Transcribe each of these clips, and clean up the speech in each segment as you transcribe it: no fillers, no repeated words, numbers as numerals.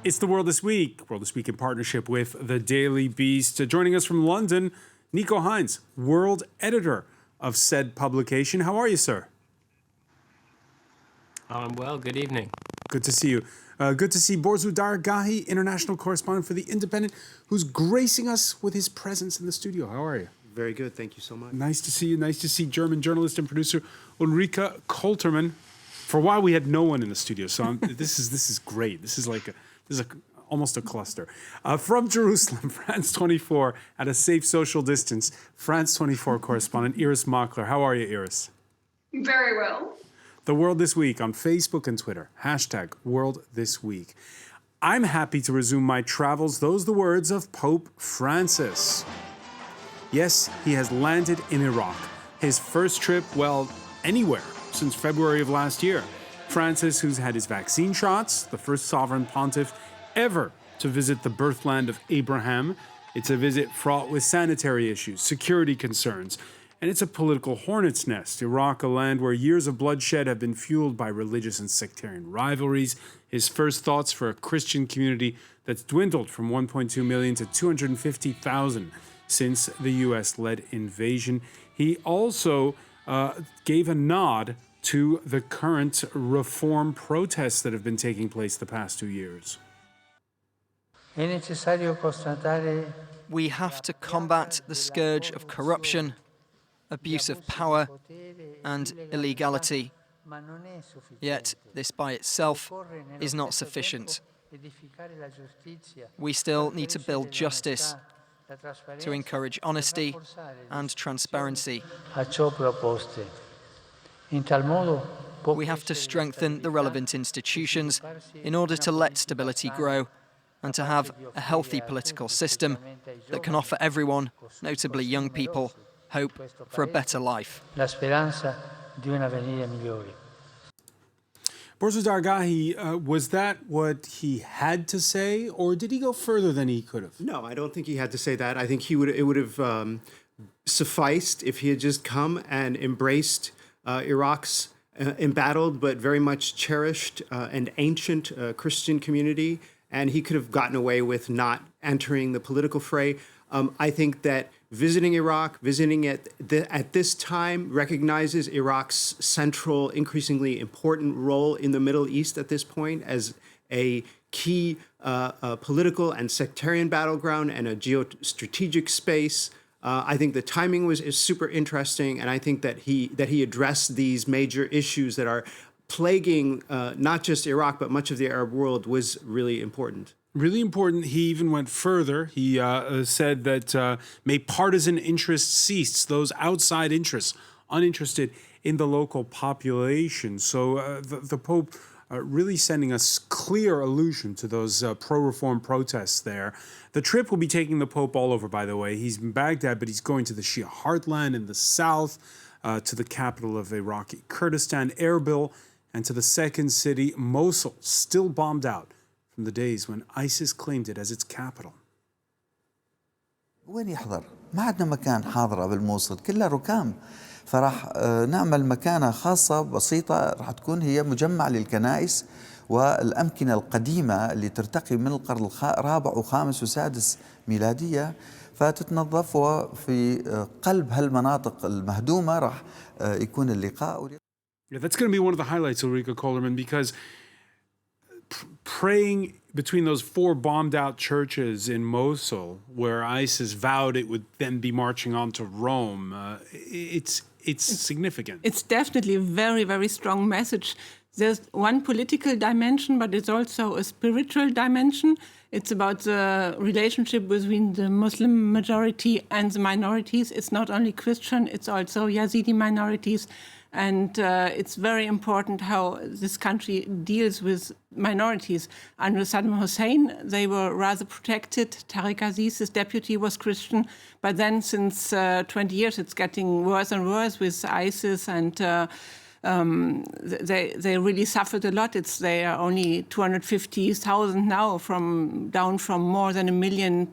It's the World This Week. World This Week in partnership with The Daily Beast. Joining us from London, Nico Hines, world editor of said publication. How are you, sir? I'm well. Good evening. Good to see you. Good to see Borzu Dargahi, international correspondent for The Independent, who's gracing us with his presence in the studio. How are you? Very good. Thank you so much. Nice to see you. Nice to see German journalist and producer Ulrike Koltermann. For a while, we had no one in the studio, so this is great. This is almost a cluster. From Jerusalem, France 24, at a safe social distance, France 24 correspondent Iris Makler. How are you, Iris? Very well. The World This Week on Facebook and Twitter. #WorldThisWeek. I'm happy to resume my travels. Those are the words of Pope Francis. Yes, he has landed in Iraq. His first trip, well, anywhere since February of last year. Francis, who's had his vaccine shots, the first sovereign pontiff ever to visit the birthland of Abraham. It's a visit fraught with sanitary issues, security concerns, and it's a political hornet's nest. Iraq, a land where years of bloodshed have been fueled by religious and sectarian rivalries. His first thoughts for a Christian community that's dwindled from 1.2 million to 250,000 since the U.S.-led invasion. He also gave a nod to the current reform protests that have been taking place the past 2 years. We have to combat the scourge of corruption, abuse of power, and illegality. Yet this by itself is not sufficient. We still need to build justice, to encourage honesty and transparency. We have to strengthen the relevant institutions in order to let stability grow and to have a healthy political system that can offer everyone, notably young people, hope for a better life. Borzu Dargahi, was that what he had to say, or did he go further than he could have? No, I don't think he had to say that. I think it would have sufficed if he had just come and embraced Iraq's embattled but very much cherished and ancient Christian community, and he could have gotten away with not entering the political fray. I think that visiting Iraq, visiting at this time, recognizes Iraq's central, increasingly important role in the Middle East at this point as a key political and sectarian battleground and a geostrategic space. I think the timing is super interesting, and I think that he addressed these major issues that are plaguing not just Iraq but much of the Arab world was really important. Really important. He even went further. He said that may partisan interests cease, those outside interests, uninterested in the local population. So the Pope really sending us clear allusion to those pro-reform protests there. The trip will be taking the Pope all over, by the way. He's in Baghdad, but he's going to the Shia heartland in the south, to the capital of Iraqi Kurdistan, Erbil, and to the second city, Mosul, still bombed out from the days when ISIS claimed it as its capital. وين يحضر؟ ما عندنا مكان حاضرة بالموصل، كلها ركام. فراح نعمل مكانة خاصة بسيطة راح تكون هي مجمع للكنائس والأمكنة القديمة اللي ترتقي من القرن الرابع وخامس وسادس ميلادية، فتتنظف في قلب هالمناطق المهدومة راح يكون اللقاء. Yeah, that's going to be one of the highlights, Ulrike Koltermann, because praying between those 4 bombed-out churches in Mosul, where ISIS vowed it would then be marching on to Rome, it's significant. It's definitely a very, very strong message. There's one political dimension, but it's also a spiritual dimension. It's about the relationship between the Muslim majority and the minorities. It's not only Christian, it's also Yazidi minorities. And it's very important how this country deals with minorities. Under Saddam Hussein, they were rather protected. Tariq Aziz, his deputy, was Christian. But then since 20 years, it's getting worse and worse with ISIS and they really suffered a lot. They are only 250,000 now, down from more than 1.2 million.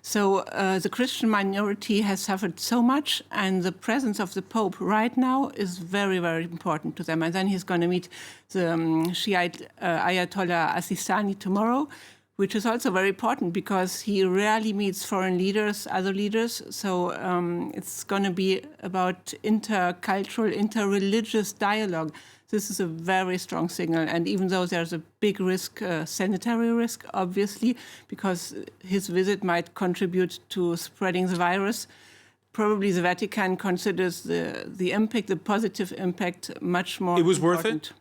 So the Christian minority has suffered so much, and the presence of the Pope right now is very, very important to them. And then he's going to meet the Shiite Ayatollah Sistani tomorrow, which is also very important because he rarely meets foreign leaders, other leaders. So it's going to be about intercultural, interreligious dialogue. This is a very strong signal. And even though there's a big risk, sanitary risk, obviously, because his visit might contribute to spreading the virus, probably the Vatican considers the impact, the positive impact, much more It was important. worth it?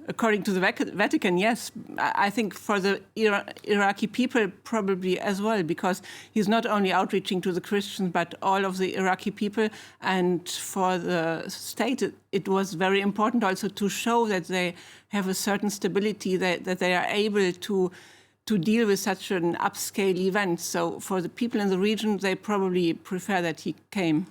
According to the Vatican, yes. I think for the Iraqi people, probably as well, because he's not only outreaching to the Christians, but all of the Iraqi people. And for the state, it was very important also to show that they have a certain stability, that they are able to deal with such an upscale event. So for the people in the region, they probably prefer that he came.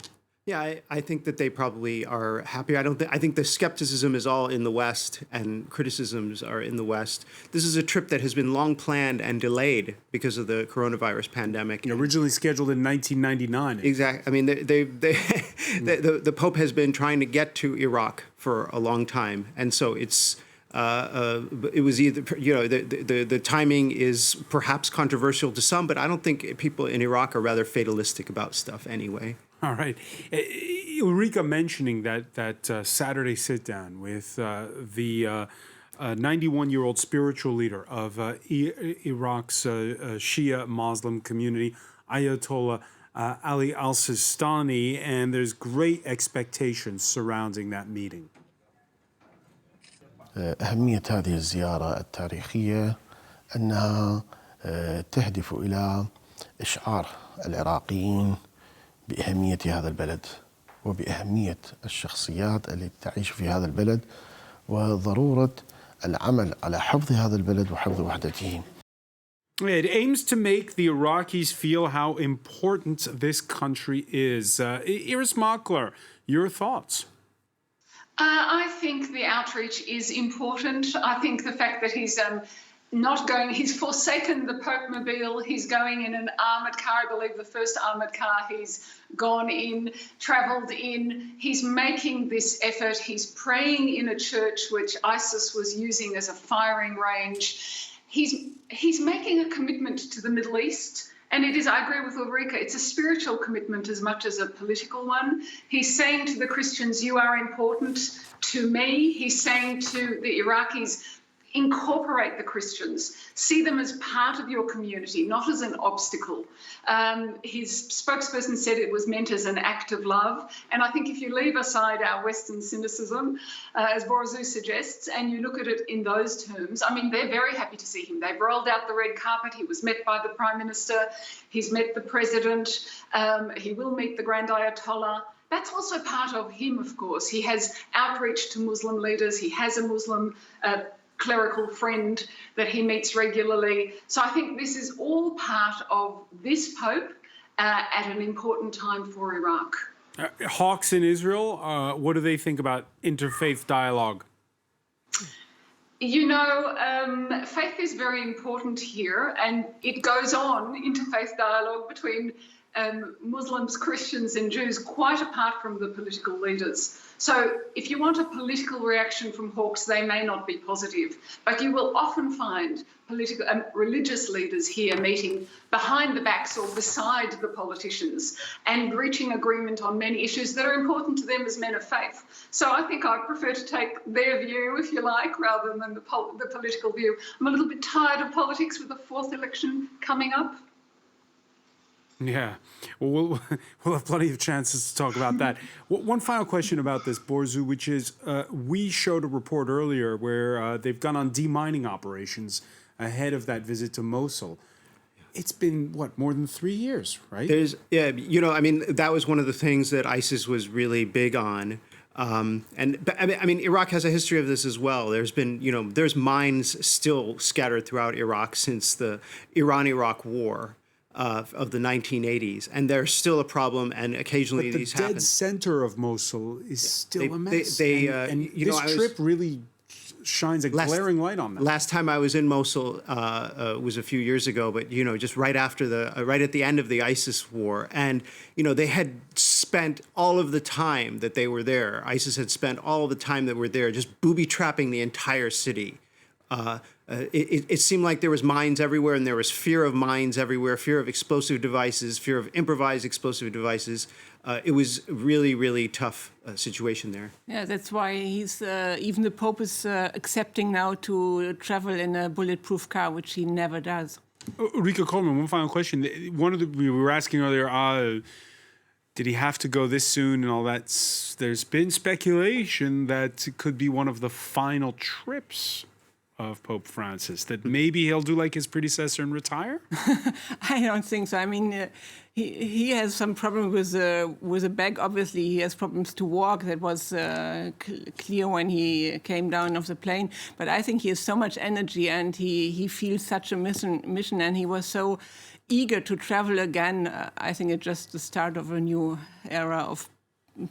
Yeah, I think that they probably are happy. I think the skepticism is all in the West and criticisms are in the West. This is a trip that has been long planned and delayed because of the coronavirus pandemic. Originally scheduled in 1999. Exactly. I mean, the Pope has been trying to get to Iraq for a long time, and so it was either, the timing is perhaps controversial to some, but I don't think people in Iraq are rather fatalistic about stuff anyway. All right. Ulrika mentioning that Saturday sit-down with the 91-year-old spiritual leader of Iraq's Shia Muslim community, Ayatollah Ali al-Sistani, and there's great expectations surrounding that meeting. أهمية هذه الزيارة التاريخية أنها تهدف إلى إشعار العراقيين بأهمية هذا البلد وبأهمية الشخصيات التي تعيش في هذا البلد وضرورة العمل على حفظ هذا البلد وحفظ وحدته. It aims to make the Iraqis feel how important this country is. Iris Makler, your thoughts? I think the outreach is important. I think the fact that he's he's forsaken the Pope mobile. He's going in an armoured car, I believe the first armoured car he's gone in, travelled in. He's making this effort. He's praying in a church which ISIS was using as a firing range. He's making a commitment to the Middle East. And it is, I agree with Ulrika, it's a spiritual commitment as much as a political one. He's saying to the Christians, you are important to me. He's saying to the Iraqis, incorporate the Christians, see them as part of your community, not as an obstacle. His spokesperson said it was meant as an act of love. And I think if you leave aside our Western cynicism, as Borazou suggests, and you look at it in those terms, I mean, they're very happy to see him. They've rolled out the red carpet. He was met by the Prime Minister. He's met the President. He will meet the Grand Ayatollah. That's also part of him, of course. He has outreach to Muslim leaders. He has a Muslim clerical friend that he meets regularly. So I think this is all part of this Pope at an important time for Iraq. Hawks in Israel, what do they think about interfaith dialogue? You know, faith is very important here, and it goes on, interfaith dialogue between Muslims, Christians and Jews, quite apart from the political leaders. So if you want a political reaction from Hawks, they may not be positive, but you will often find political religious leaders here meeting behind the backs or beside the politicians and reaching agreement on many issues that are important to them as men of faith. So I think I'd prefer to take their view, if you like, rather than the political view. I'm a little bit tired of politics with the fourth election coming up. Yeah, well, we'll have plenty of chances to talk about that. One final question about this, Borazou, which is we showed a report earlier where they've gone on demining operations ahead of that visit to Mosul. It's been, what, more than 3 years, right? That was one of the things that ISIS was really big on. Iraq has a history of this as well. There's been, there's mines still scattered throughout Iraq since the Iran-Iraq war. of the 1980s, and there's still a problem, and occasionally But the these dead happen. center of Mosul is still a mess. And you know, this trip really shines a glaring light on that. Last time I was in Mosul was a few years ago, but you know, just right after right at the end of the ISIS war, and you know, they had spent all of the time that they were there. ISIS had spent all of the time that were there just booby trapping the entire city. It seemed like there was mines everywhere, and there was fear of mines everywhere, fear of explosive devices, fear of improvised explosive devices. It was really, really tough situation there. Yeah, that's why he's even the Pope is accepting now to travel in a bulletproof car, which he never does. Ulrika Coleman, one final question. We were asking earlier, did he have to go this soon and all that? There's been speculation that it could be one of the final trips of Pope Francis, that maybe he'll do like his predecessor and retire? I don't think so. I mean, he has some problem with a back. Obviously, he has problems to walk. That was clear when he came down off the plane. But I think he has so much energy, and he feels such a mission, and he was so eager to travel again. I think it's just the start of a new era of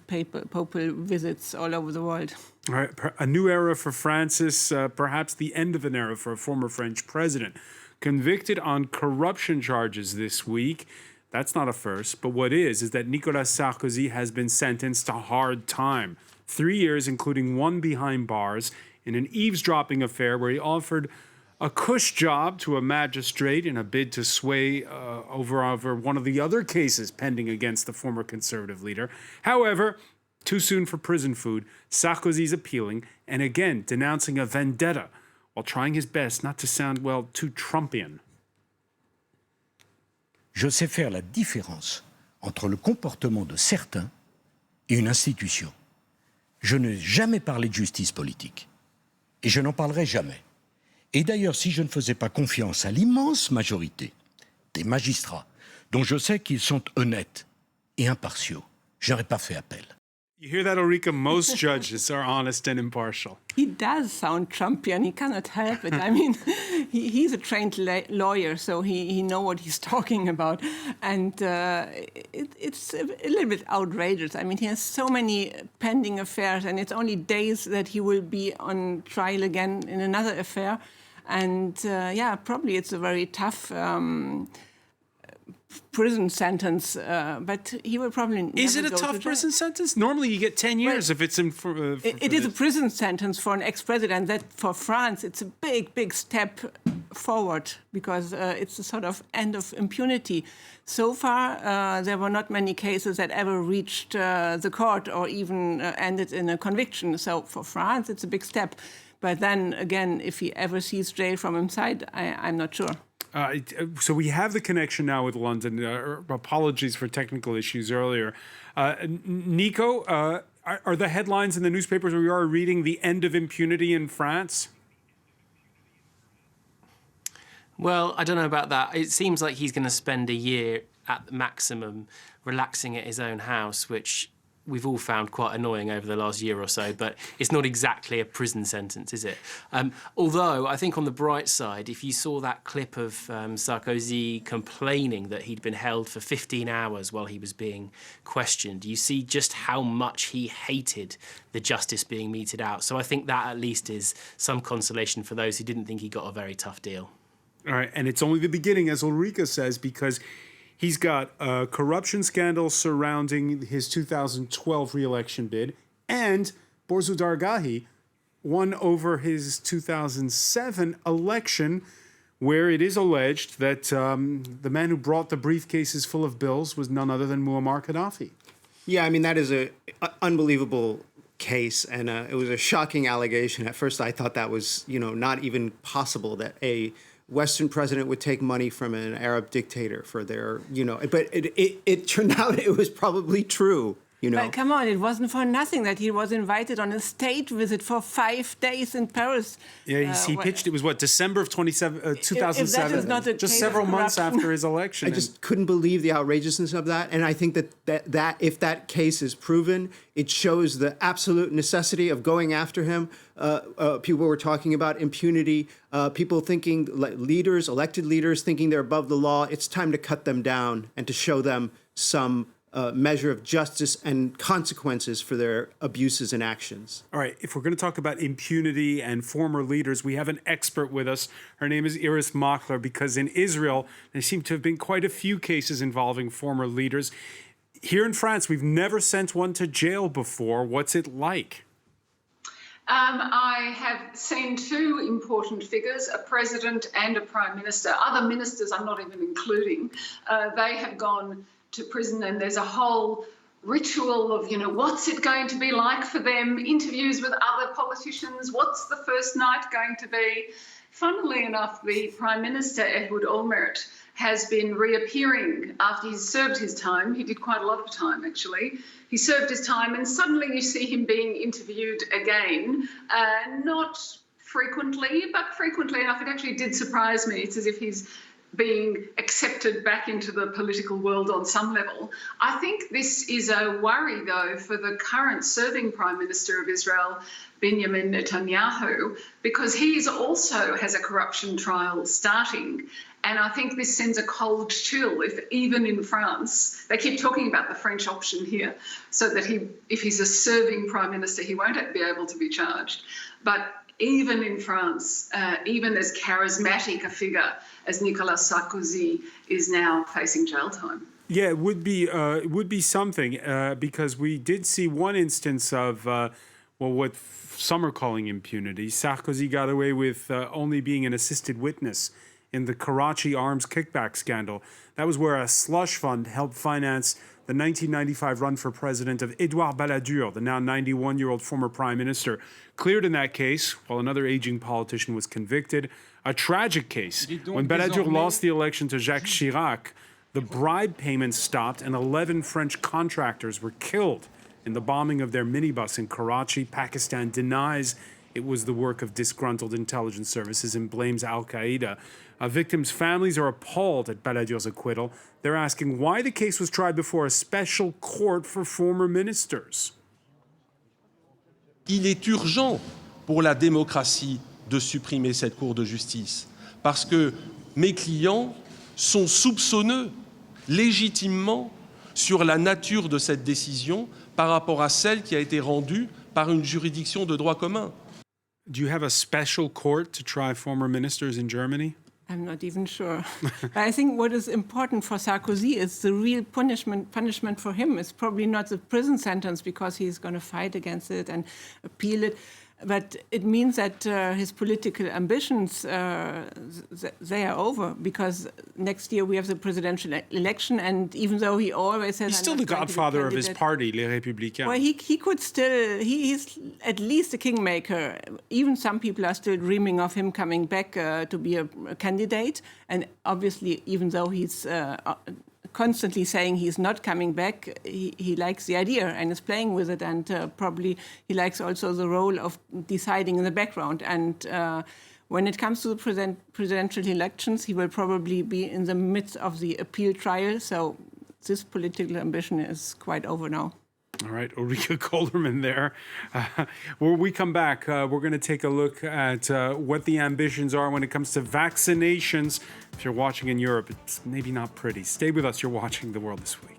papal visits all over the world. All right, a new era for Francis, perhaps the end of an era for a former French president. Convicted on corruption charges this week. That's not a first, but what is that Nicolas Sarkozy has been sentenced to hard time. 3 years, including 1 behind bars, in an eavesdropping affair where he offered a cush job to a magistrate in a bid to sway over one of the other cases pending against the former conservative leader. However, too soon for prison food, Sarkozy's appealing and again denouncing a vendetta while trying his best not to sound, well, too Trumpian. Je sais faire la différence entre le comportement de certains et une institution. Je n'ai jamais parlé de justice politique. Et je n'en parlerai jamais. Et d'ailleurs, si je ne faisais pas confiance à l'immense majorité des magistrats, dont je sais qu'ils sont honnêtes et impartiaux, je n'aurais pas fait appel. You hear that, Ulrika? Most judges are honest and impartial. He does sound Trumpian. He cannot help it. I mean, he's a trained lawyer, so he knows what he's talking about. And it's a little bit outrageous. I mean, he has so many pending affairs, and it's only days that he will be on trial again in another affair. And yeah, probably it's a very tough prison sentence, but he will probably never Is it a go to tough jail. prison sentence? Normally you get 10 years if it's in... It is a prison sentence for an ex-president. That for France, it's a big, big step forward because it's a sort of end of impunity. So far, there were not many cases that ever reached the court or even ended in a conviction. So for France, it's a big step. But then again, if he ever sees jail from inside, I'm not sure. So we have the connection now with London. Apologies for technical issues earlier. Nico, are the headlines in the newspapers where we are reading the end of impunity in France? Well, I don't know about that. It seems like he's going to spend a year at the maximum relaxing at his own house, which we've all found quite annoying over the last year or so, but it's not exactly a prison sentence, is it? Although, I think on the bright side, if you saw that clip of Sarkozy complaining that he'd been held for 15 hours while he was being questioned, you see just how much he hated the justice being meted out. So I think that at least is some consolation for those who didn't think he got a very tough deal. All right, and it's only the beginning, as Ulrika says, because he's got a corruption scandal surrounding his 2012 re-election bid, and Borzu Dargahi won over his 2007 election, where it is alleged that the man who brought the briefcases full of bills was none other than Muammar Gaddafi. Yeah, I mean, that is an unbelievable case, and it was a shocking allegation. At first, I thought that was, not even possible that a Western president would take money from an Arab dictator for their, but it turned out it was probably true. You know, But come on, it wasn't for nothing that he was invited on a state visit for 5 days in Paris. Yeah, he pitched, it was what, December of 2007, If that is not a just case several of months corruption. after his election. I just couldn't believe the outrageousness of that. And I think that if that case is proven, it shows the absolute necessity of going after him. People were talking about impunity, people thinking, leaders, elected leaders, thinking they're above the law. It's time to cut them down and to show them some measure of justice and consequences for their abuses and actions. All right, if we're going to talk about impunity and former leaders, we have an expert with us. Her name is Iris Makler, because in Israel, there seem to have been quite a few cases involving former leaders. Here in France, we've never sent one to jail before. What's it like? I have seen 2 important figures, a president and a prime minister. Other ministers I'm not even including. They have gone to prison, and there's a whole ritual of, what's it going to be like for them, interviews with other politicians, what's the first night going to be. Funnily enough, the Prime Minister, Ehud Olmert, has been reappearing after he's served his time. He did quite a lot of time, actually. He served his time, and suddenly you see him being interviewed again, not frequently, but frequently enough. It actually did surprise me. It's as if he's being accepted back into the political world on some level. I think this is a worry, though, for the current serving Prime Minister of Israel, Benjamin Netanyahu, because he also has a corruption trial starting. And I think this sends a cold chill if even in France, they keep talking about the French option here, so that if he's a serving Prime Minister, he won't be able to be charged. But even in France, even as charismatic a figure as Nicolas Sarkozy is now facing jail time. Yeah, it would be something, because we did see one instance of, what some are calling impunity. Sarkozy got away with only being an assisted witness in the Karachi arms kickback scandal. That was where a slush fund helped finance the 1995 run for president of Edouard Balladur, the now 91-year-old former prime minister, cleared in that case, while another aging politician was convicted. A tragic case. When Balladur lost the election to Jacques Chirac, the bribe payments stopped and 11 French contractors were killed in the bombing of their minibus in Karachi. Pakistan denies it was the work of disgruntled intelligence services and blames Al-Qaeda. Victims' families are appalled at Balladur's acquittal. They're asking why the case was tried before a special court for former ministers. Il est urgent pour la démocratie de supprimer cette Cour de justice, parce que mes clients sont soupçonneux, légitimement, sur la nature de cette décision par rapport à celle qui a été rendue par une juridiction de droit commun. Do you have a special court to try former ministers in Germany? I'm not even sure. But I think what is important for Sarkozy is the real punishment for him. It's probably not the prison sentence, because he's going to fight against it and appeal it. But it means that his political ambitions, they are over, because next year we have the presidential election, and even though he always says... He's still the godfather of his party, Les Républicains. Well, he could still... He's at least a kingmaker. Even some people are still dreaming of him coming back to be a candidate. And obviously, even though he's... constantly saying he's not coming back, he likes the idea and is playing with it, and probably he likes also the role of deciding in the background. And when it comes to the presidential elections, he will probably be in the midst of the appeal trial, so this political ambition is quite over now. All right, Ulrike Kolderman there. When we come back, we're going to take a look at what the ambitions are when it comes to vaccinations. If you're watching in Europe, it's maybe not pretty. Stay with us. You're watching The World This Week.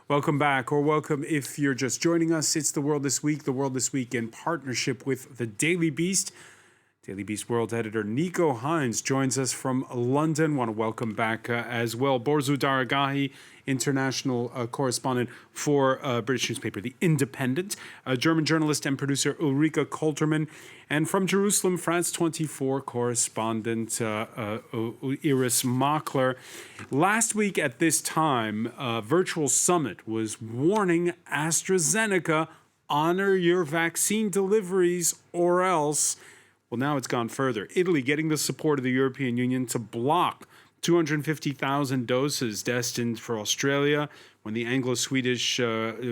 Welcome back, or welcome if you're just joining us. It's The World This Week in partnership with The Daily Beast. Daily Beast World editor Nico Hines joins us from London. Want to welcome back as well Borzu Daragahi, international correspondent for British newspaper The Independent, German journalist and producer Ulrike Koltermann, and from Jerusalem, France 24 correspondent Iris Makler. Last week at this time, a virtual summit was warning AstraZeneca, honor your vaccine deliveries or else. Well, now it's gone further. Italy getting the support of the European Union to block 250,000 doses destined for Australia, when the Anglo-Swedish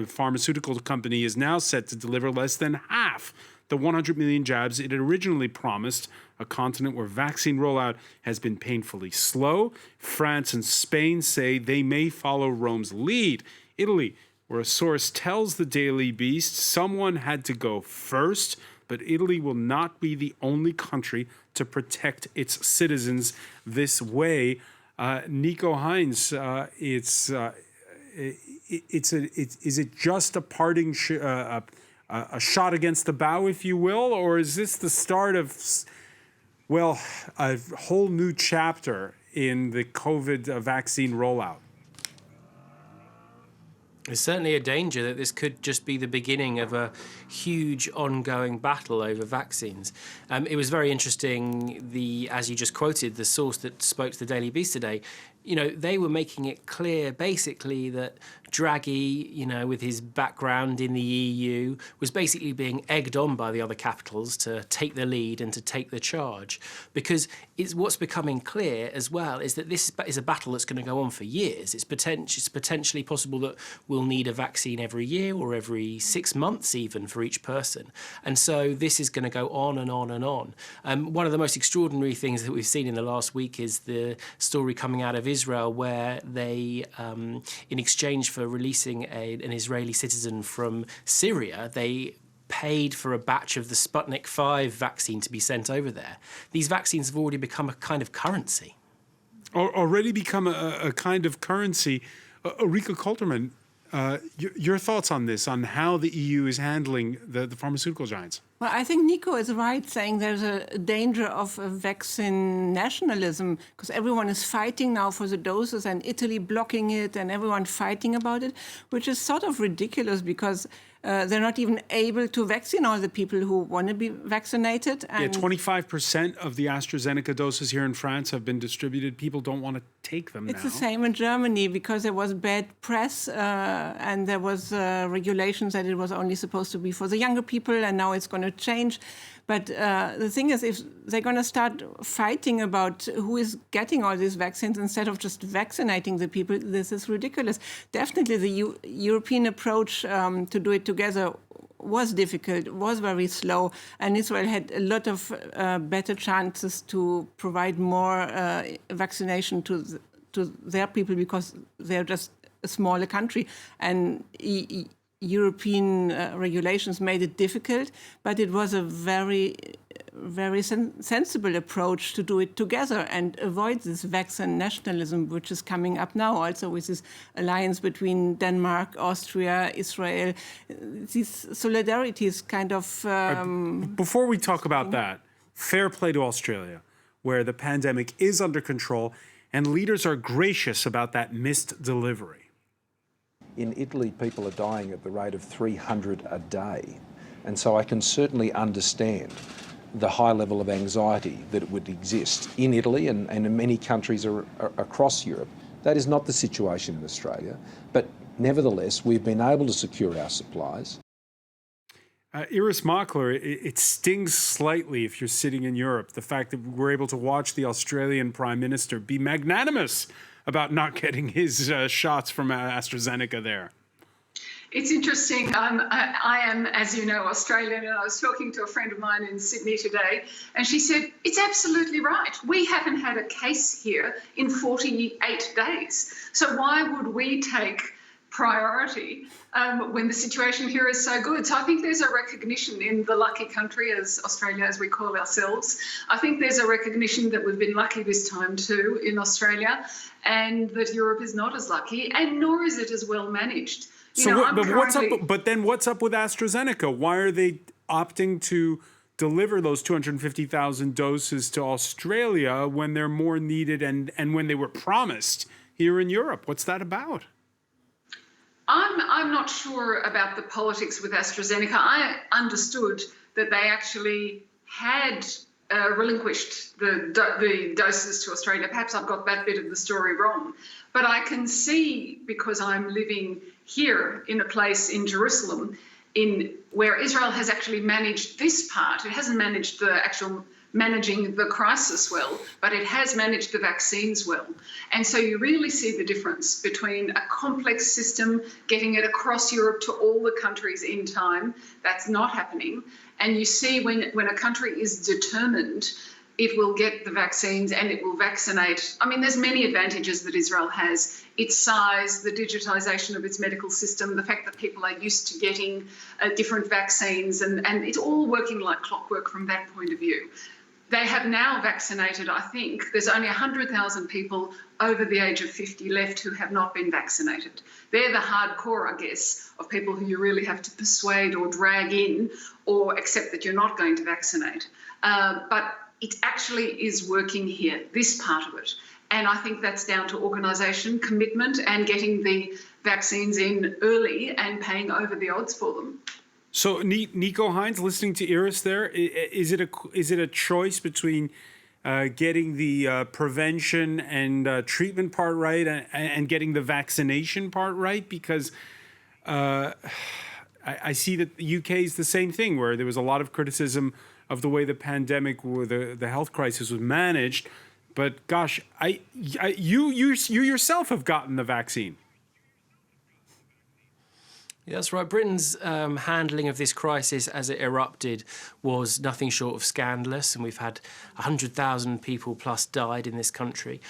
pharmaceutical company is now set to deliver less than half the 100 million jabs it had originally promised, a continent where vaccine rollout has been painfully slow. France and Spain say they may follow Rome's lead. Italy, where a source tells the Daily Beast someone had to go first, but Italy will not be the only country to protect its citizens this way. Nico Hines, is it just a parting a shot against the bow, if you will, or is this the start of, well, a whole new chapter in the COVID vaccine rollout? There's certainly a danger that this could just be the beginning of a huge ongoing battle over vaccines. It was very interesting, as you just quoted, the source that spoke to the Daily Beast today, they were making it clear basically that Draghi, with his background in the EU, was basically being egged on by the other capitals to take the lead and to take the charge. Because what's becoming clear as well is that this is a battle that's going to go on for years. It's potentially possible that we'll need a vaccine every year or every 6 months even for each person. And so this is going to go on and on and on. One of the most extraordinary things that we've seen in the last week is the story coming out of Israel where they, in exchange for releasing an Israeli citizen from Syria, they paid for a batch of the Sputnik 5 vaccine to be sent over there. These vaccines have already become a kind of currency. Already become a kind of currency. Ulrike Koltermann, your thoughts on this, on how the EU is handling the pharmaceutical giants? Well, I think Nico is right saying there's a danger of vaccine nationalism because everyone is fighting now for the doses and Italy blocking it and everyone fighting about it, which is sort of ridiculous because they're not even able to vaccinate all the people who want to be vaccinated. And 25% of the AstraZeneca doses here in France have been distributed. People don't want to take them now. It's the same in Germany because there was bad press and there was regulations that it was only supposed to be for the younger people and now it's going to change. But the thing is, if they're going to start fighting about who is getting all these vaccines instead of just vaccinating the people, this is ridiculous. Definitely the European approach to do it together was difficult, was very slow, and Israel had a lot of better chances to provide more vaccination to their people because they're just a smaller country. And European regulations made it difficult, but it was a very, very sensible approach to do it together and avoid this vaccine nationalism, which is coming up now also with this alliance between Denmark, Austria, Israel. These solidarities kind of... Before we talk about that, fair play to Australia, where the pandemic is under control and leaders are gracious about that missed delivery. In Italy, people are dying at the rate of 300 a day. And so I can certainly understand the high level of anxiety that would exist in Italy and in many countries across Europe. That is not the situation in Australia. But nevertheless, we've been able to secure our supplies. Iris Makler, it stings slightly if you're sitting in Europe, the fact that we're able to watch the Australian Prime Minister be magnanimous about not getting his shots from AstraZeneca there. It's interesting. I am, as you know, Australian, and I was talking to a friend of mine in Sydney today, and she said, it's absolutely right. We haven't had a case here in 48 days. So why would we take priority when the situation here is so good? So I think there's a recognition in the lucky country, as Australia, as we call ourselves. I think there's a recognition that we've been lucky this time too in Australia, and that Europe is not as lucky, and nor is it as well managed. But then what's up with AstraZeneca? Why are they opting to deliver those 250,000 doses to Australia when they're more needed and when they were promised here in Europe? What's that about? I'm not sure about the politics with AstraZeneca. I understood that they actually had relinquished the doses to Australia. Perhaps I've got that bit of the story wrong. But I can see, because I'm living here in a place in Jerusalem, where Israel has actually managed this part. It hasn't managed the actual managing the crisis well, but it has managed the vaccines well. And so you really see the difference between a complex system, getting it across Europe to all the countries in time. That's not happening. And you see when a country is determined, it will get the vaccines and it will vaccinate. I mean, there's many advantages that Israel has. Its size, the digitization of its medical system, the fact that people are used to getting different vaccines, and it's all working like clockwork from that point of view. They have now vaccinated, I think, there's only 100,000 people over the age of 50 left who have not been vaccinated. They're the hardcore, I guess, of people who you really have to persuade or drag in or accept that you're not going to vaccinate. But it actually is working here, this part of it. And I think that's down to organisation, commitment, and getting the vaccines in early and paying over the odds for them. So, Nico Hines, listening to Iris there, is it a choice between getting the prevention and treatment part right and getting the vaccination part right? Because I see that the UK is the same thing, where there was a lot of criticism of the way the pandemic, the health crisis was managed. But gosh, you yourself have gotten the vaccine. Yeah, that's right. Britain's handling of this crisis as it erupted was nothing short of scandalous, and we've had 100,000 people plus died in this country.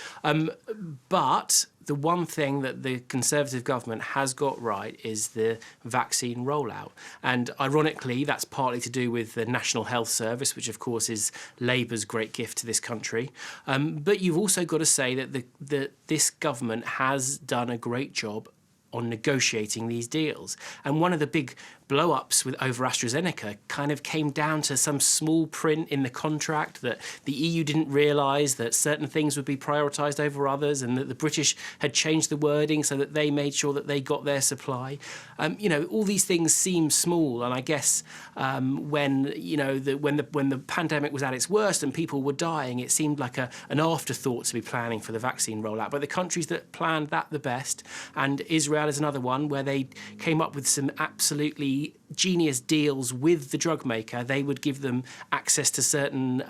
But the one thing that the Conservative government has got right is the vaccine rollout. And ironically, that's partly to do with the National Health Service, which of course is Labour's great gift to this country. But you've also got to say that this government has done a great job on negotiating these deals. And one of the big blow-ups over AstraZeneca kind of came down to some small print in the contract that the EU didn't realise that certain things would be prioritised over others, and that the British had changed the wording so that they made sure that they got their supply. All these things seem small, and I guess when the pandemic was at its worst and people were dying, it seemed like an afterthought to be planning for the vaccine rollout. But the countries that planned that the best, and Israel is another one where they came up with some absolutely genius deals with the drug maker. They would give them access to certain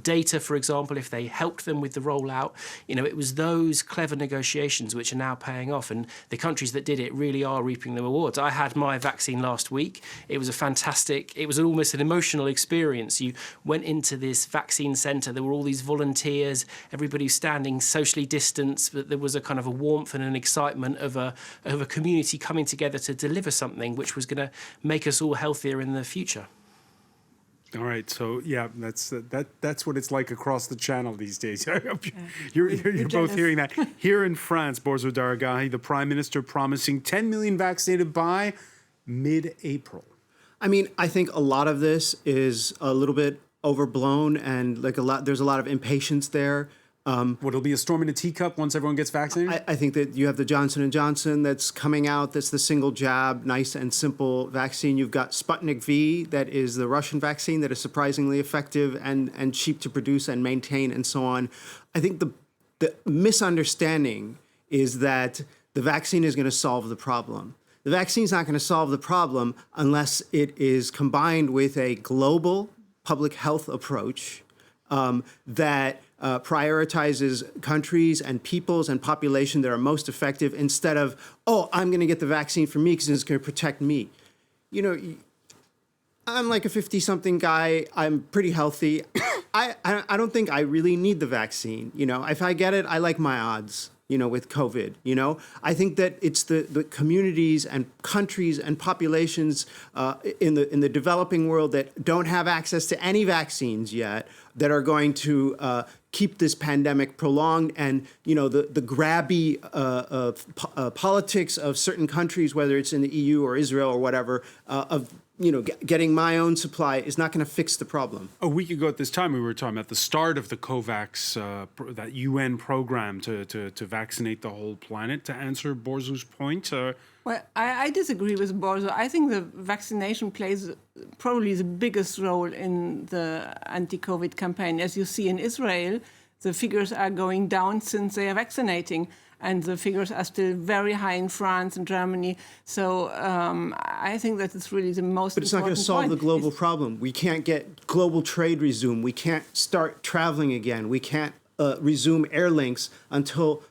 data, for example, if they helped them with the rollout. It was those clever negotiations which are now paying off, and the countries that did it really are reaping the rewards. I had my vaccine last week. It was almost an emotional experience. You went into this vaccine centre, there were all these volunteers, everybody standing socially distanced, but there was a kind of a warmth and an excitement of a community coming together to deliver something which was going to make us all healthier in the future. All right, so yeah, that's what it's like across the channel these days. You're both hearing that. Here in France, Borzo Daragahi, the Prime Minister promising 10 million vaccinated by mid-April. I mean, I think a lot of this is a little bit overblown, and there's a lot of impatience there. It'll be a storm in a teacup once everyone gets vaccinated? I think that you have the Johnson & Johnson that's coming out. That's the single jab, nice and simple vaccine. You've got Sputnik V, that is the Russian vaccine that is surprisingly effective and cheap to produce and maintain and so on. I think the misunderstanding is that the vaccine is going to solve the problem. The vaccine is not going to solve the problem unless it is combined with a global public health approach that prioritizes countries and peoples and population that are most effective, instead of, I'm going to get the vaccine for me because it's going to protect me. I'm like a 50-something guy. I'm pretty healthy. I don't think I really need the vaccine. If I get it, I like my odds. With COVID, I think that it's the communities and countries and populations in the developing world that don't have access to any vaccines yet that are going to keep this pandemic prolonged, and the grabby politics of certain countries, whether it's in the EU or Israel or whatever, of getting my own supply is not going to fix the problem. A week ago at this time, we were talking about the start of the COVAX, that UN program to vaccinate the whole planet. To answer Borzu's point, well, I disagree with Borzo. I think the vaccination plays probably the biggest role in the anti-COVID campaign. As you see in Israel, the figures are going down since they are vaccinating, and the figures are still very high in France and Germany. So I think that it's really the most important point. But it's not going to solve the global problem. We can't get global trade resumed. We can't start traveling again. We can't resume air links until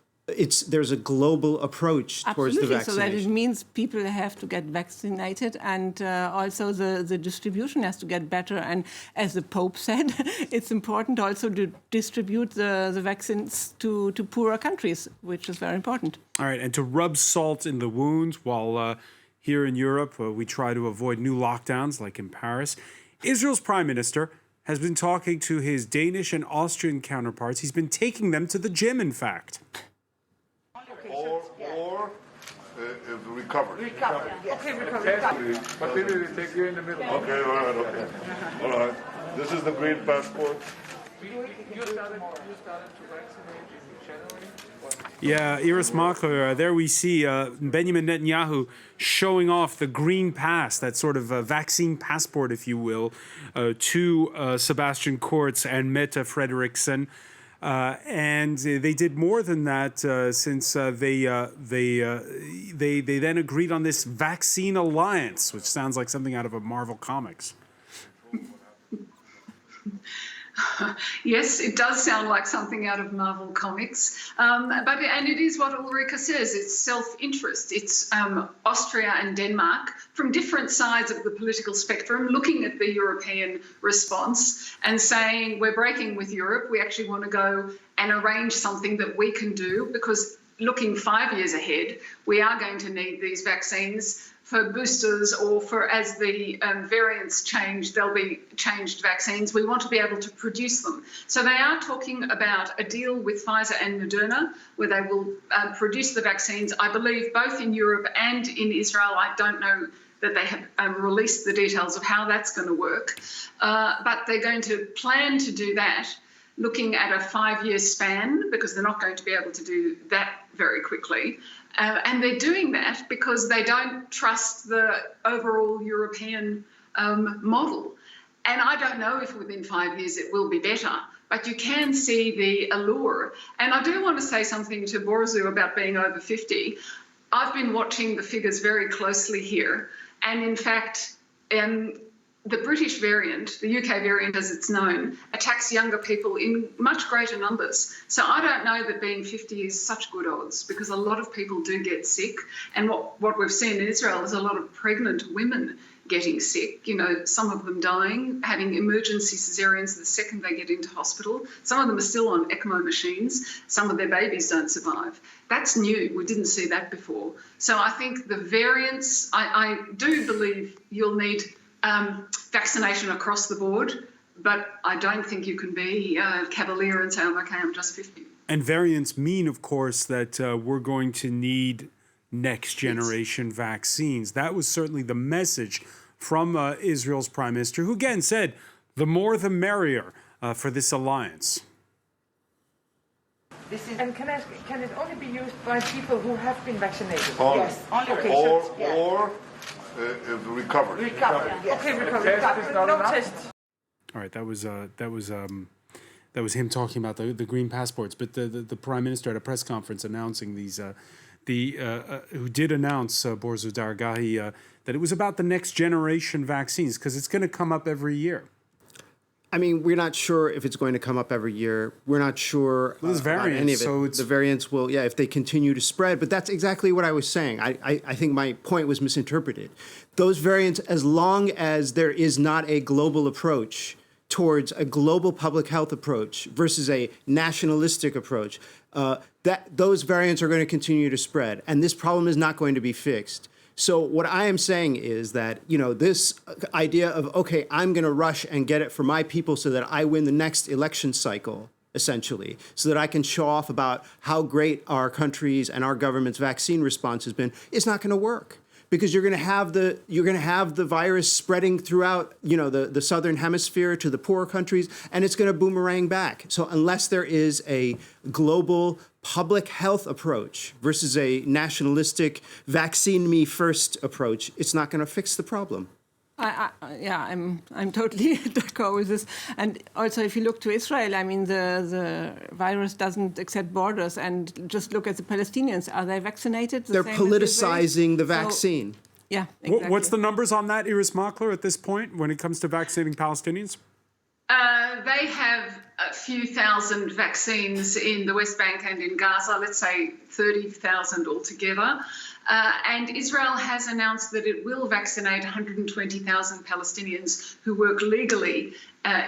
there's a global approach towards the vaccination. So that it means people have to get vaccinated, and also the distribution has to get better. And as the Pope said, it's important also to distribute the vaccines to poorer countries, which is very important. All right, and to rub salt in the wounds while here in Europe we try to avoid new lockdowns like in Paris, Israel's prime minister has been talking to his Danish and Austrian counterparts. He's been taking them to the gym, in fact. Or recovery. Yes. Okay, recovery. But maybe we take you in the middle. Okay, all right. This is the green passport. You started to vaccinate in January? Yeah, Iris Makler, there we see Benjamin Netanyahu showing off the green pass, that sort of vaccine passport, if you will, to Sebastian Kurz and Mette Frederiksen. And they did more than that since they then agreed on this vaccine alliance, which sounds like something out of a Marvel Comics. Yes, it does sound like something out of Marvel Comics, and it is what Ulrika says. It's self-interest. It's Austria and Denmark from different sides of the political spectrum looking at the European response and saying, we're breaking with Europe. We actually want to go and arrange something that we can do, because looking 5 years ahead, we are going to need these vaccines for boosters, or for as the variants change, there'll be changed vaccines. We want to be able to produce them. So they are talking about a deal with Pfizer and Moderna, where they will produce the vaccines, I believe, both in Europe and in Israel. I don't know that they have released the details of how that's going to work. But they're going to plan to do that, looking at a 5-year span, because they're not going to be able to do that very quickly. And they're doing that because they don't trust the overall European model. And I don't know if within 5 years it will be better, but you can see the allure. And I do want to say something to Borzu about being over 50. I've been watching the figures very closely here. And in fact, the British variant, the UK variant as it's known, attacks younger people in much greater numbers. So I don't know that being 50 is such good odds, because a lot of people do get sick. And what we've seen in Israel is a lot of pregnant women getting sick, some of them dying, having emergency cesareans the second they get into hospital. Some of them are still on ECMO machines. Some of their babies don't survive. That's new. We didn't see that before. So I think the variants, I do believe you'll need vaccination across the board, but I don't think you can be cavalier and say, okay, I'm just 50. And variants mean, of course, that we're going to need next generation vaccines. That was certainly the message from Israel's prime minister, who again said, the more the merrier for this alliance. And can it only be used by people who have been vaccinated? Yes. Only. Okay. Or recovery. Yes. Okay, recovery. No tests. All right, that was him talking about the green passports. But the prime minister at a press conference announcing these, who did announce Borzu Dargahi that it was about the next generation vaccines, because it's going to come up every year. I mean, we're not sure if it's going to come up every year. We're not sure about any of it. So the variants will, if they continue to spread. But that's exactly what I was saying. I think my point was misinterpreted. Those variants, as long as there is not a global approach towards a global public health approach versus a nationalistic approach, those variants are going to continue to spread. And this problem is not going to be fixed. So what I am saying is that, this idea of, okay, I'm going to rush and get it for my people so that I win the next election cycle, essentially, so that I can show off about how great our country's and our government's vaccine response has been, is not going to work. Because you're going to have the virus spreading throughout, the southern hemisphere to the poorer countries, and it's going to boomerang back. So unless there is a global public health approach versus a nationalistic vaccine me first approach, it's not going to fix the problem. I'm totally d'accord with this. And also, if you look to Israel, I mean, the virus doesn't accept borders. And just look at the Palestinians. Are they vaccinated? They're politicizing the vaccine. Yeah, exactly. What's the numbers on that, Iris Makler, at this point, when it comes to vaccinating Palestinians? They have a few thousand vaccines in the West Bank and in Gaza, let's say 30,000 altogether. And Israel has announced that it will vaccinate 120,000 Palestinians who work legally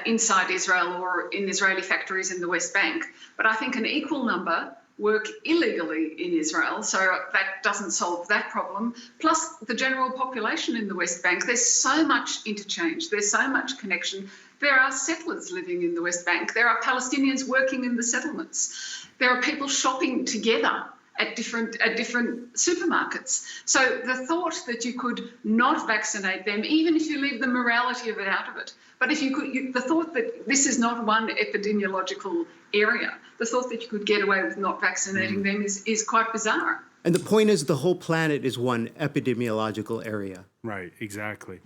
inside Israel or in Israeli factories in the West Bank. But I think an equal number work illegally in Israel, so that doesn't solve that problem. Plus the general population in the West Bank, there's so much interchange, there's so much connection. There are settlers living in the West Bank. There are Palestinians working in the settlements. There are people shopping together at different supermarkets. So the thought that you could not vaccinate them, even if you leave the morality of it out of it, but if you could, the thought that this is not one epidemiological area, the thought that you could get away with not vaccinating them is quite bizarre. And the point is, the whole planet is one epidemiological area. Right, exactly.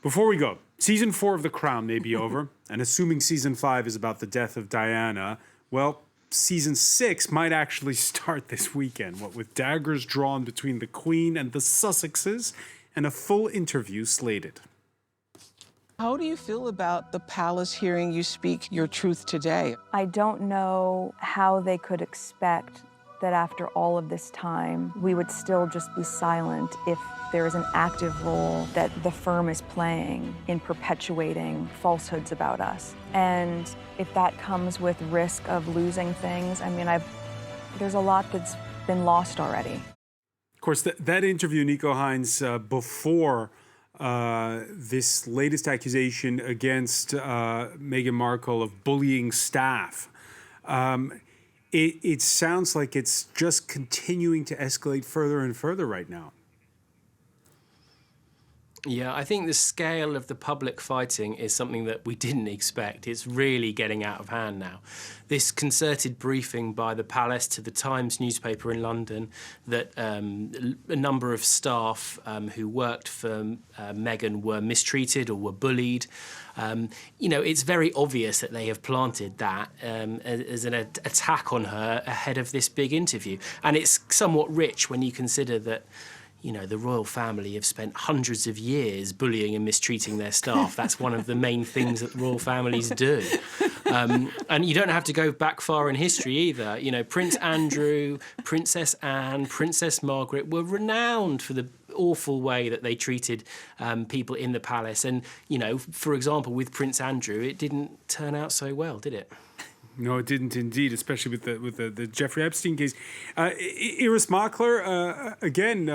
Before we go, season 4 of The Crown may be over, and assuming season 5 is about the death of Diana, well, season 6 might actually start this weekend, what with daggers drawn between the Queen and the Sussexes and a full interview slated. How do you feel about the palace hearing you speak your truth today? I don't know how they could expect that after all of this time, we would still just be silent if there is an active role that the firm is playing in perpetuating falsehoods about us. And if that comes with risk of losing things, I mean, there's a lot that's been lost already. Of course, that interview, Nico Hines, before this latest accusation against Meghan Markle of bullying staff, it sounds like it's just continuing to escalate further and further right now. Yeah, I think the scale of the public fighting is something that we didn't expect. It's really getting out of hand now. This concerted briefing by the palace to the Times newspaper in London that a number of staff who worked for Meghan were mistreated or were bullied. It's very obvious that they have planted that as an attack on her ahead of this big interview. And it's somewhat rich when you consider that the royal family have spent hundreds of years bullying and mistreating their staff. That's one of the main things that royal families do. And you don't have to go back far in history either. Prince Andrew, Princess Anne, Princess Margaret were renowned for the awful way that they treated people in the palace. And, for example, with Prince Andrew, it didn't turn out so well, did it? No, it didn't indeed, especially with the Jeffrey Epstein case. Iris Makler, again,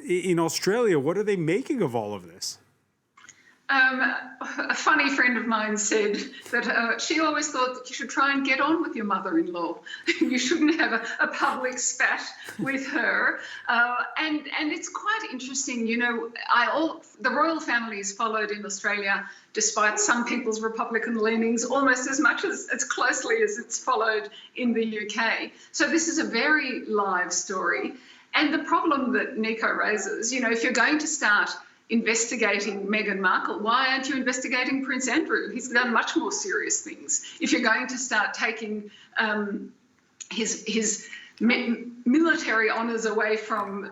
in Australia, what are they making of all of this? A funny friend of mine said that she always thought that you should try and get on with your mother-in-law. You shouldn't have a public spat with her. And it's quite interesting, the royal family is followed in Australia, despite some people's Republican leanings, almost as much as closely as it's followed in the UK. So this is a very live story. And the problem that Nico raises, if you're going to start investigating Meghan Markle, why aren't you investigating Prince Andrew? He's done much more serious things. If you're going to start taking his military honours away from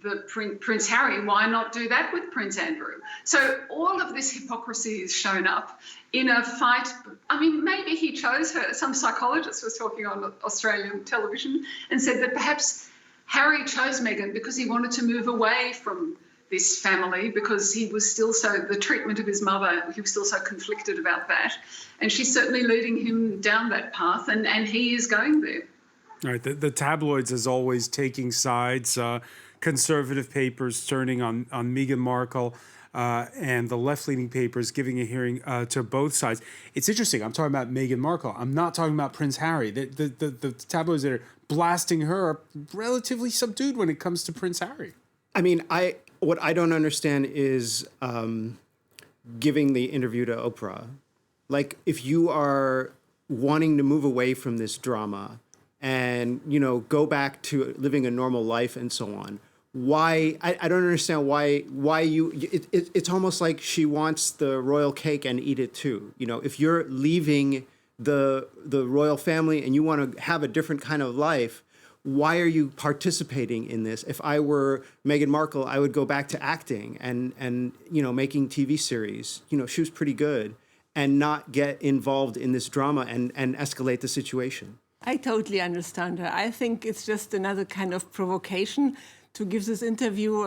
the Prince Harry, why not do that with Prince Andrew? So all of this hypocrisy is shown up in a fight. I mean, maybe he chose her. Some psychologist was talking on Australian television and said that perhaps Harry chose Meghan because he wanted to move away from this family, because he was still the treatment of his mother, he was still so conflicted about that. And she's certainly leading him down that path, and he is going there. All right, the tabloids, as always, taking sides, conservative papers turning on Meghan Markle. and the left-leaning papers giving a hearing to both sides. It's interesting. I'm talking about Meghan Markle. I'm not talking about Prince Harry. The tabloids that are blasting her are relatively subdued when it comes to Prince Harry. I mean, what I don't understand is giving the interview to Oprah. Like, if you are wanting to move away from this drama and, you know, go back to living a normal life and so on, why, I don't understand why you, it's almost like she wants the royal cake and eat it too. You know, if you're leaving the royal family and you want to have a different kind of life, why are you participating in this? If I were Meghan Markle, I would go back to acting and you know, making TV series. You know, she was pretty good, and not get involved in this drama and escalate the situation. I totally understand her. I think it's just another kind of provocation to give this interview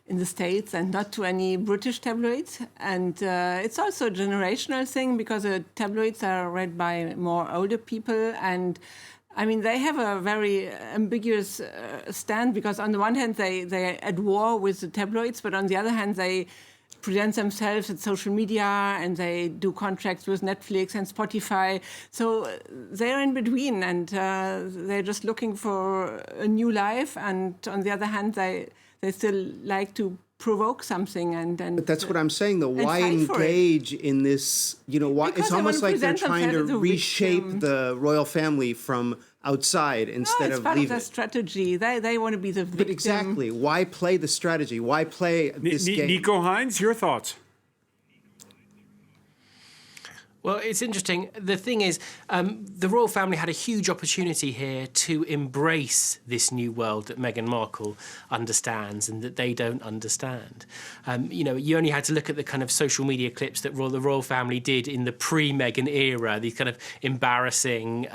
in the States and not to any British tabloids. And it's also a generational thing, because the tabloids are read by more older people. And I mean, they have a very ambiguous stand, because on the one hand, they're at war with the tabloids, but on the other hand, they present themselves at social media and they do contracts with Netflix and Spotify. So they're in between, and they're just looking for a new life. And on the other hand, they still like to provoke something. But that's what I'm saying, though. Why engage in this? You know, why? It's almost like they're trying to reshape the royal family from outside instead of leaving. It's part of their strategy. They want to be the victim. But exactly. Why play the strategy? Why play this game? Nico Hines, your thoughts? Well, it's interesting. The thing is, the royal family had a huge opportunity here to embrace this new world that Meghan Markle understands and that they don't understand. You know, you only had to look at the kind of social media clips that the royal family did in the pre-Meghan era, these kind of embarrassing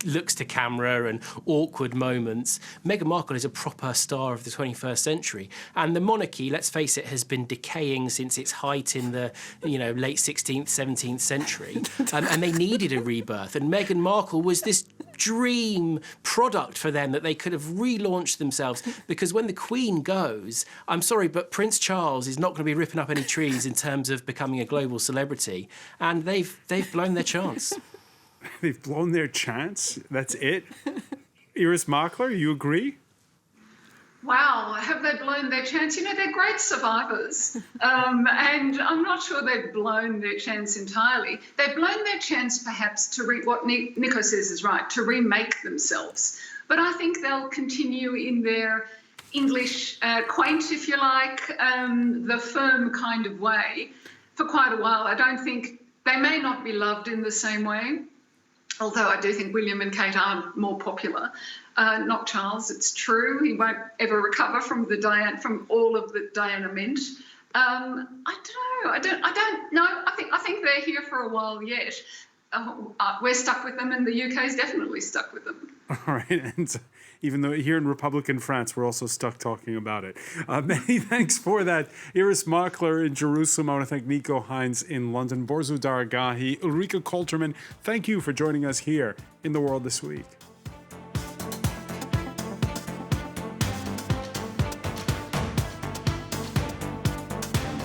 looks to camera and awkward moments. Meghan Markle is a proper star of the 21st century. And the monarchy, let's face it, has been decaying since its height in the, you know, late 16th, 17th century. And they needed a rebirth. And Meghan Markle was this dream product for them, that they could have relaunched themselves. Because when the Queen goes, I'm sorry, but Prince Charles is not going to be ripping up any trees in terms of becoming a global celebrity. And they've blown their chance. They've blown their chance? That's it? Iris Makler, you agree? Wow, have they blown their chance? You know, they're great survivors. And I'm not sure they've blown their chance entirely. They've blown their chance, perhaps, to what Nico says is right, to remake themselves. But I think they'll continue in their English quaint, if you like, the firm kind of way for quite a while. I don't think they may not be loved in the same way, although I do think William and Kate are more popular. Not Charles, it's true. He won't ever recover from all of that Diana meant. I don't know. I think they're here for a while yet. We're stuck with them, and the UK is definitely stuck with them. All right, and even though here in Republican France, we're also stuck talking about it. Many thanks for that. Iris Makler in Jerusalem. I want to thank Nico Hines in London, Borzu Daragahi, Ulrika Kolterman. Thank you for joining us here in The World This Week.